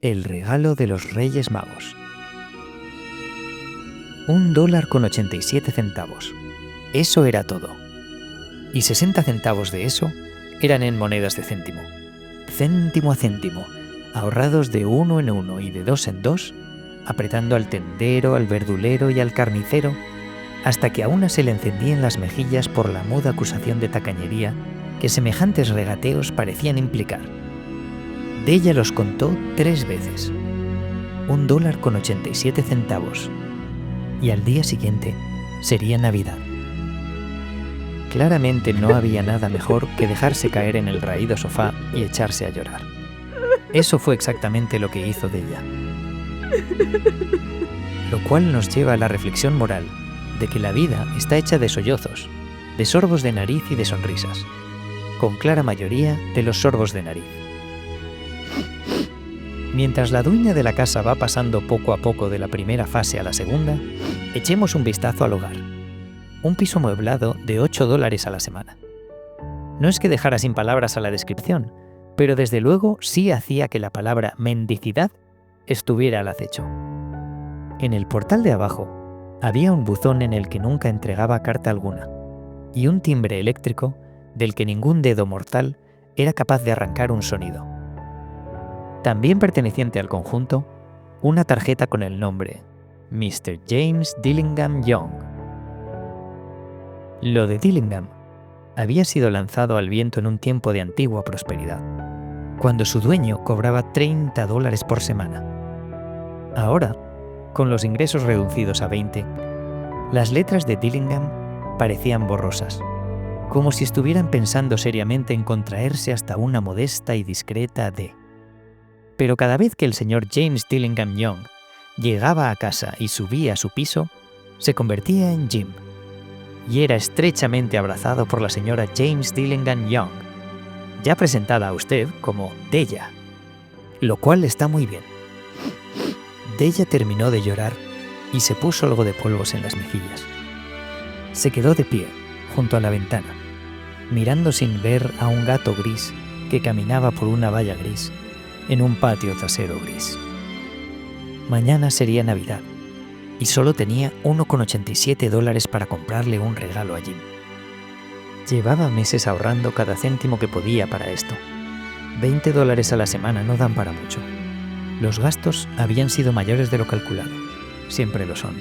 El regalo de los Reyes Magos. $1.87. Eso era todo. Y 60 centavos de eso eran en monedas de céntimo. Céntimo a céntimo, ahorrados de 1 en 1 y de 2 en 2, apretando al tendero, al verdulero y al carnicero, hasta que a una se le encendían las mejillas por la muda acusación de tacañería que semejantes regateos parecían implicar. Della los contó 3 veces. $1.87. Y al día siguiente sería Navidad. Claramente no había nada mejor que dejarse caer en el raído sofá y echarse a llorar. Eso fue exactamente lo que hizo Della. Lo cual nos lleva a la reflexión moral de que la vida está hecha de sollozos, de sorbos de nariz y de sonrisas, con clara mayoría de los sorbos de nariz. Mientras la dueña de la casa va pasando poco a poco de la primera fase a la segunda, echemos un vistazo al hogar. Un piso mueblado de $8 a la semana. No es que dejara sin palabras a la descripción, pero desde luego sí hacía que la palabra mendicidad estuviera al acecho. En el portal de abajo había un buzón en el que nunca entregaba carta alguna, y un timbre eléctrico del que ningún dedo mortal era capaz de arrancar un sonido. También perteneciente al conjunto, una tarjeta con el nombre Mr. James Dillingham Young. Lo de Dillingham había sido lanzado al viento en un tiempo de antigua prosperidad, cuando su dueño cobraba $30 por semana. Ahora, con los ingresos reducidos a 20, las letras de Dillingham parecían borrosas, como si estuvieran pensando seriamente en contraerse hasta una modesta y discreta D. Pero cada vez que el señor James Dillingham Young llegaba a casa y subía a su piso, se convertía en Jim, y era estrechamente abrazado por la señora James Dillingham Young, ya presentada a usted como Della, lo cual está muy bien. Della terminó de llorar y se puso algo de polvos en las mejillas. Se quedó de pie, junto a la ventana, mirando sin ver a un gato gris que caminaba por una valla gris en un patio trasero gris. Mañana sería Navidad, y solo tenía $1.87 para comprarle un regalo a Jim. Llevaba meses ahorrando cada céntimo que podía para esto. $20 a la semana no dan para mucho. Los gastos habían sido mayores de lo calculado, siempre lo son.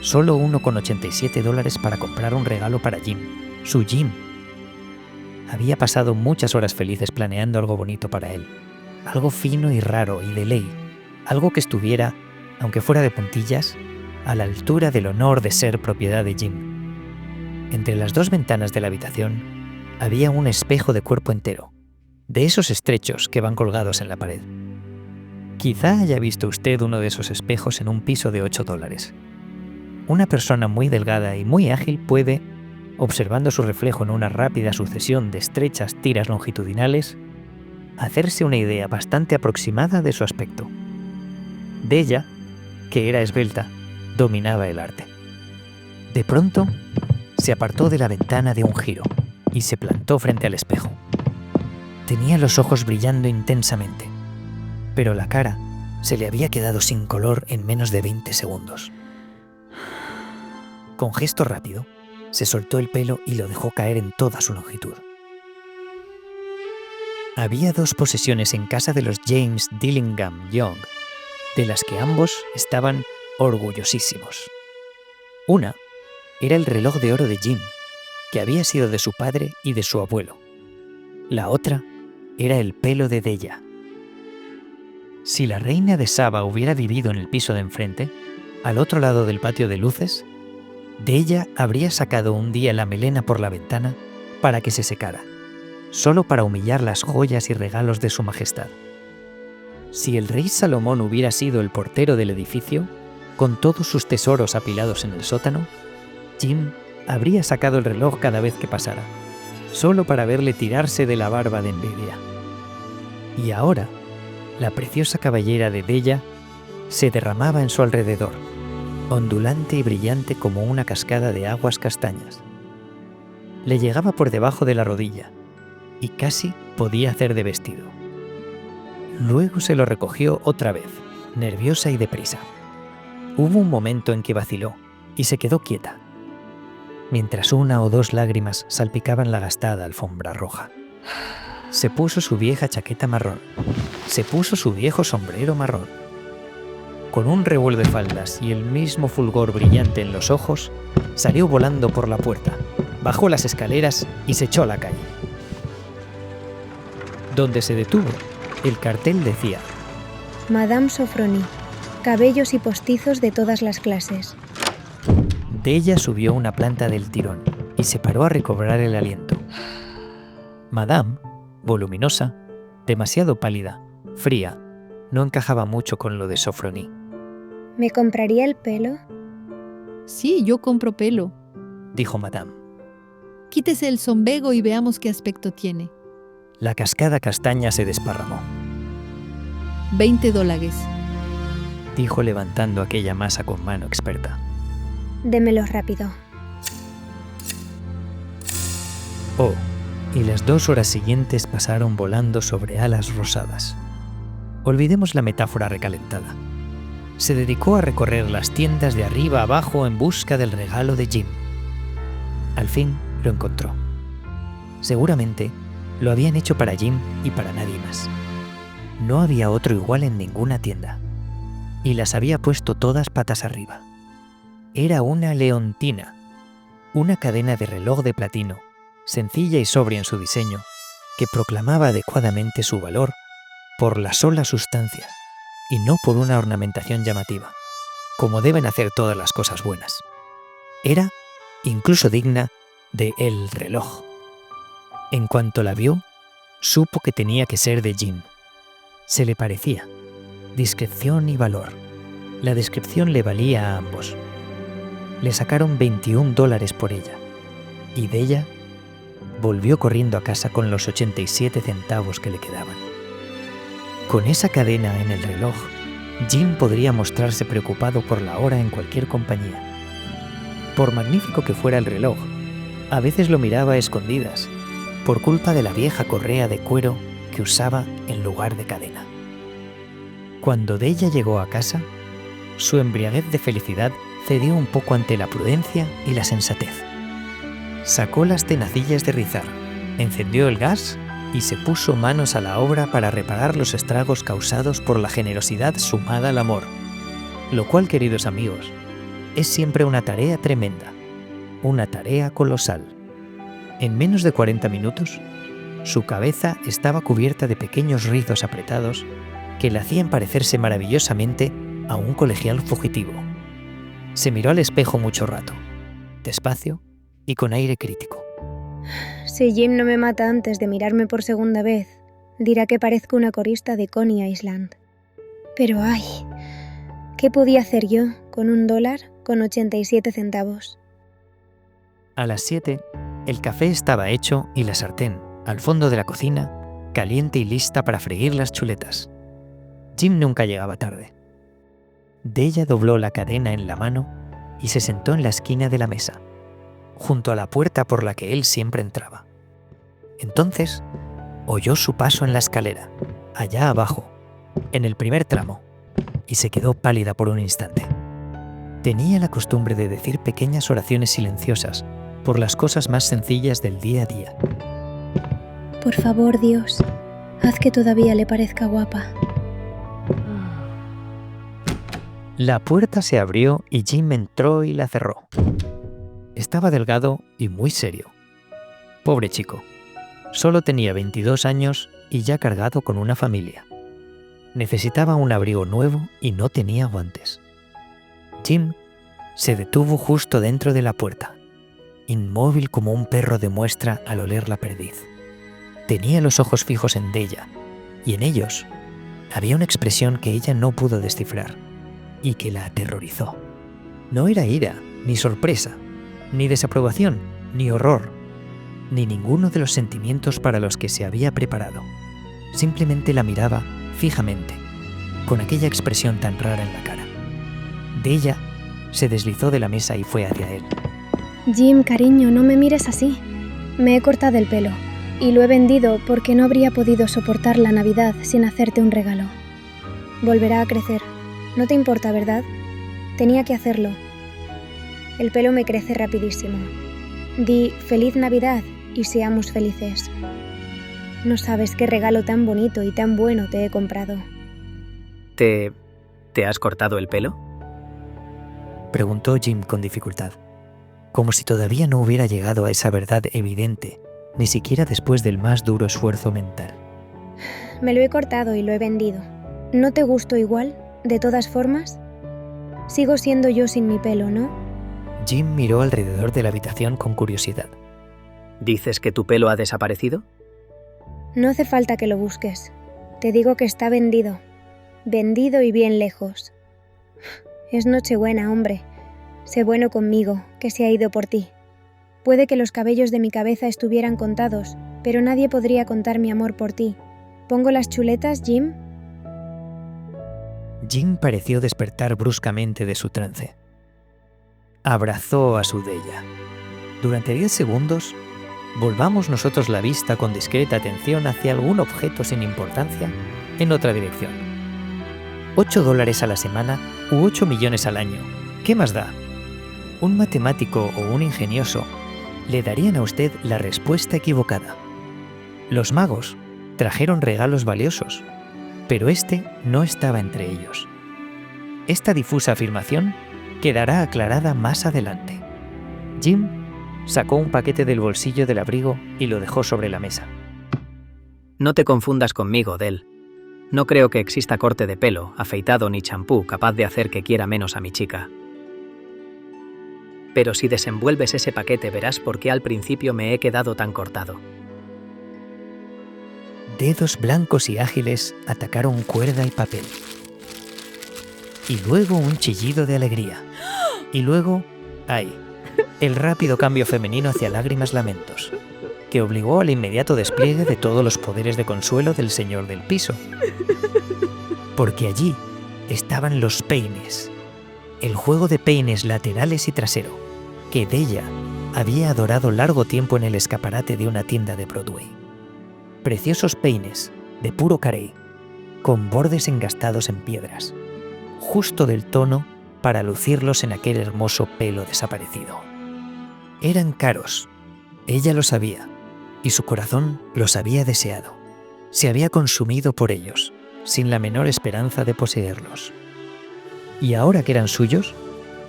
Solo $1.87 para comprar un regalo para Jim, su Jim. Había pasado muchas horas felices planeando algo bonito para él, algo fino y raro y de ley, algo que estuviera, aunque fuera de puntillas, a la altura del honor de ser propiedad de Jim. Entre las 2 ventanas de la habitación había un espejo de cuerpo entero, de esos estrechos que van colgados en la pared. Quizá haya visto usted uno de esos espejos en un piso de $8. Una persona muy delgada y muy ágil puede, observando su reflejo en una rápida sucesión de estrechas tiras longitudinales, hacerse una idea bastante aproximada de su aspecto. Della, que era esbelta, dominaba el arte. De pronto, se apartó de la ventana de un giro y se plantó frente al espejo. Tenía los ojos brillando intensamente, pero la cara se le había quedado sin color en menos de 20 segundos. Con gesto rápido, se soltó el pelo y lo dejó caer en toda su longitud. Había 2 posesiones en casa de los James Dillingham Young, de las que ambos estaban orgullosísimos. Una era el reloj de oro de Jim, que había sido de su padre y de su abuelo. La otra era el pelo de Della. Si la reina de Saba hubiera vivido en el piso de enfrente, al otro lado del patio de luces, Della habría sacado un día la melena por la ventana para que se secara, solo para humillar las joyas y regalos de su majestad. Si el rey Salomón hubiera sido el portero del edificio, con todos sus tesoros apilados en el sótano, Jim habría sacado el reloj cada vez que pasara, solo para verle tirarse de la barba de envidia. Y ahora, la preciosa cabellera de Della se derramaba en su alrededor, ondulante y brillante como una cascada de aguas castañas. Le llegaba por debajo de la rodilla y casi podía hacer de vestido. Luego se lo recogió otra vez, nerviosa y deprisa. Hubo un momento en que vaciló y se quedó quieta, mientras 1 o 2 lágrimas salpicaban la gastada alfombra roja. Se puso su vieja chaqueta marrón, se puso su viejo sombrero marrón. Con un revuelo de faldas y el mismo fulgor brillante en los ojos, salió volando por la puerta, bajó las escaleras y se echó a la calle. Donde se detuvo, el cartel decía: Madame Sofronie, cabellos y postizos de todas las clases. Della subió una planta del tirón y se paró a recobrar el aliento. Madame, voluminosa, demasiado pálida, fría, no encajaba mucho con lo de Sofronie. ¿Me compraría el pelo? Sí, yo compro pelo. Dijo Madame. Quítese el sombego y veamos qué aspecto tiene. La cascada castaña se desparramó. $20, dijo levantando aquella masa con mano experta. Démelo rápido. Oh, y las 2 horas siguientes pasaron volando sobre alas rosadas. Olvidemos la metáfora recalentada. Se dedicó a recorrer las tiendas de arriba a abajo en busca del regalo de Jim. Al fin lo encontró. Seguramente lo habían hecho para Jim y para nadie más. No había otro igual en ninguna tienda. Y las había puesto todas patas arriba. Era una leontina, una cadena de reloj de platino, sencilla y sobria en su diseño, que proclamaba adecuadamente su valor por la sola sustancia y no por una ornamentación llamativa, como deben hacer todas las cosas buenas. Era incluso digna de El Reloj. En cuanto la vio, supo que tenía que ser de Jim. Se le parecía. Discreción y valor. La descripción le valía a ambos. Le sacaron $21 por ella, y Della volvió corriendo a casa con los 87 centavos que le quedaban. Con esa cadena en el reloj, Jim podría mostrarse preocupado por la hora en cualquier compañía. Por magnífico que fuera el reloj, a veces lo miraba a escondidas, por culpa de la vieja correa de cuero que usaba en lugar de cadena. Cuando Della llegó a casa, su embriaguez de felicidad cedió un poco ante la prudencia y la sensatez. Sacó las tenacillas de rizar, encendió el gas y se puso manos a la obra para reparar los estragos causados por la generosidad sumada al amor, lo cual, queridos amigos, es siempre una tarea tremenda, una tarea colosal. En menos de 40 minutos, su cabeza estaba cubierta de pequeños rizos apretados que le hacían parecerse maravillosamente a un colegial fugitivo. Se miró al espejo mucho rato, despacio y con aire crítico. Si Jim no me mata antes de mirarme por segunda vez, dirá que parezco una corista de Coney Island. Pero ay, ¿qué podía hacer yo con $1 con 87 centavos? A las 7, el café estaba hecho y la sartén, al fondo de la cocina, caliente y lista para freír las chuletas. Jim nunca llegaba tarde. Della dobló la cadena en la mano y se sentó en la esquina de la mesa, junto a la puerta por la que él siempre entraba. Entonces, oyó su paso en la escalera, allá abajo, en el primer tramo, y se quedó pálida por un instante. Tenía la costumbre de decir pequeñas oraciones silenciosas por las cosas más sencillas del día a día. Por favor, Dios, haz que todavía le parezca guapa. La puerta se abrió y Jim entró y la cerró. Estaba delgado y muy serio. Pobre chico. Solo tenía 22 años y ya cargado con una familia. Necesitaba un abrigo nuevo y no tenía guantes. Jim se detuvo justo dentro de la puerta, inmóvil como un perro de muestra al oler la perdiz. Tenía los ojos fijos en Della, y en ellos había una expresión que ella no pudo descifrar y que la aterrorizó. No era ira, ni sorpresa, ni desaprobación, ni horror, ni ninguno de los sentimientos para los que se había preparado. Simplemente la miraba fijamente, con aquella expresión tan rara en la cara. Della se deslizó de la mesa y fue hacia él. Jim, cariño, no me mires así. Me he cortado el pelo. Y lo he vendido porque no habría podido soportar la Navidad sin hacerte un regalo. Volverá a crecer. No te importa, ¿verdad? Tenía que hacerlo. El pelo me crece rapidísimo. Di Feliz Navidad y seamos felices. No sabes qué regalo tan bonito y tan bueno te he comprado. ¿Te has cortado el pelo? Preguntó Jim con dificultad, como si todavía no hubiera llegado a esa verdad evidente, ni siquiera después del más duro esfuerzo mental. Me lo he cortado y lo he vendido. ¿No te gusto igual, de todas formas? Sigo siendo yo sin mi pelo, ¿no? Jim miró alrededor de la habitación con curiosidad. ¿Dices que tu pelo ha desaparecido? No hace falta que lo busques. Te digo que está vendido. Vendido y bien lejos. Es Nochebuena, hombre. Sé bueno conmigo, que se ha ido por ti. Puede que los cabellos de mi cabeza estuvieran contados, pero nadie podría contar mi amor por ti. ¿Pongo las chuletas, Jim? Jim pareció despertar bruscamente de su trance. Abrazó a su Della. Durante 10 segundos, volvamos nosotros la vista con discreta atención hacia algún objeto sin importancia en otra dirección. $8 a la semana u 8 millones al año. ¿Qué más da? Un matemático o un ingenioso le darían a usted la respuesta equivocada. Los magos trajeron regalos valiosos, pero este no estaba entre ellos. Esta difusa afirmación quedará aclarada más adelante. Jim sacó un paquete del bolsillo del abrigo y lo dejó sobre la mesa. No te confundas conmigo, Del. No creo que exista corte de pelo, afeitado ni champú capaz de hacer que quiera menos a mi chica. Pero si desenvuelves ese paquete verás por qué al principio me he quedado tan cortado. Dedos blancos y ágiles atacaron cuerda y papel. Y luego un chillido de alegría. Y luego, ¡ay!, el rápido cambio femenino hacia lágrimas-lamentos, que obligó al inmediato despliegue de todos los poderes de consuelo del señor del piso. Porque allí estaban los peines, el juego de peines laterales y trasero, que Della había adorado largo tiempo en el escaparate de una tienda de Broadway. Preciosos peines, de puro carey, con bordes engastados en piedras, justo del tono para lucirlos en aquel hermoso pelo desaparecido. Eran caros, ella lo sabía, y su corazón los había deseado. Se había consumido por ellos, sin la menor esperanza de poseerlos. Y ahora que eran suyos,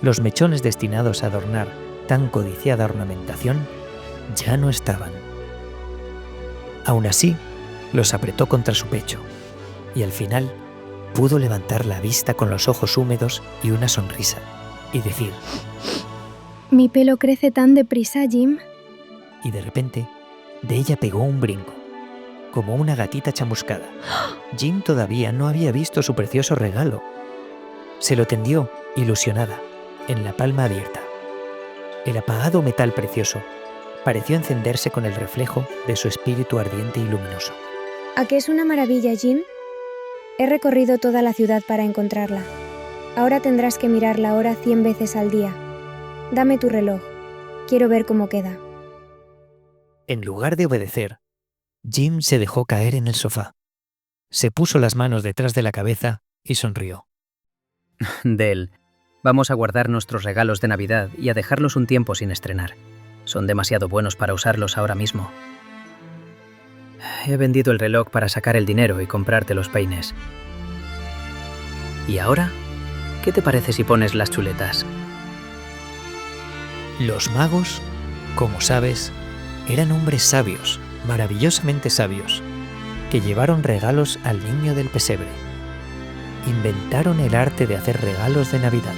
los mechones destinados a adornar tan codiciada ornamentación ya no estaban. Aún así, los apretó contra su pecho, y al final pudo levantar la vista con los ojos húmedos y una sonrisa, y decir: ¿Mi pelo crece tan deprisa, Jim? Y de repente, Della pegó un brinco, como una gatita chamuscada. Jim todavía no había visto su precioso regalo. Se lo tendió, ilusionada, en la palma abierta. El apagado metal precioso pareció encenderse con el reflejo de su espíritu ardiente y luminoso. ¿A qué es una maravilla, Jim? He recorrido toda la ciudad para encontrarla. Ahora tendrás que mirar la hora 100 veces al día. Dame tu reloj. Quiero ver cómo queda. En lugar de obedecer, Jim se dejó caer en el sofá. Se puso las manos detrás de la cabeza y sonrió. Del, vamos a guardar nuestros regalos de Navidad y a dejarlos un tiempo sin estrenar. Son demasiado buenos para usarlos ahora mismo. He vendido el reloj para sacar el dinero y comprarte los peines. ¿Y ahora? ¿Qué te parece si pones las chuletas? Los magos, como sabes, eran hombres sabios, maravillosamente sabios, que llevaron regalos al niño del pesebre. Inventaron el arte de hacer regalos de Navidad,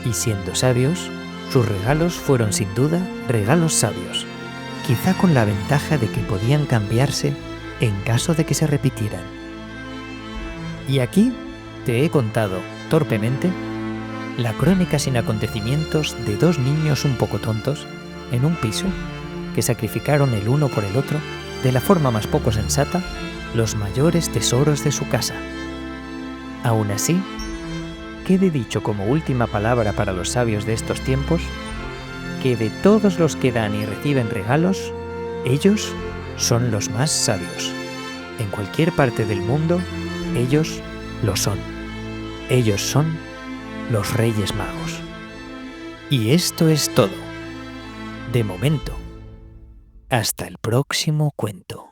y siendo sabios, sus regalos fueron sin duda regalos sabios, quizá con la ventaja de que podían cambiarse en caso de que se repitieran. Y aquí te he contado, torpemente, la crónica sin acontecimientos de dos niños un poco tontos en un piso que sacrificaron el uno por el otro, de la forma más poco sensata, los mayores tesoros de su casa. Aún así, quede dicho como última palabra para los sabios de estos tiempos, que de todos los que dan y reciben regalos, ellos son los más sabios. En cualquier parte del mundo, ellos lo son. Ellos son los Reyes Magos. Y esto es todo. De momento. Hasta el próximo cuento.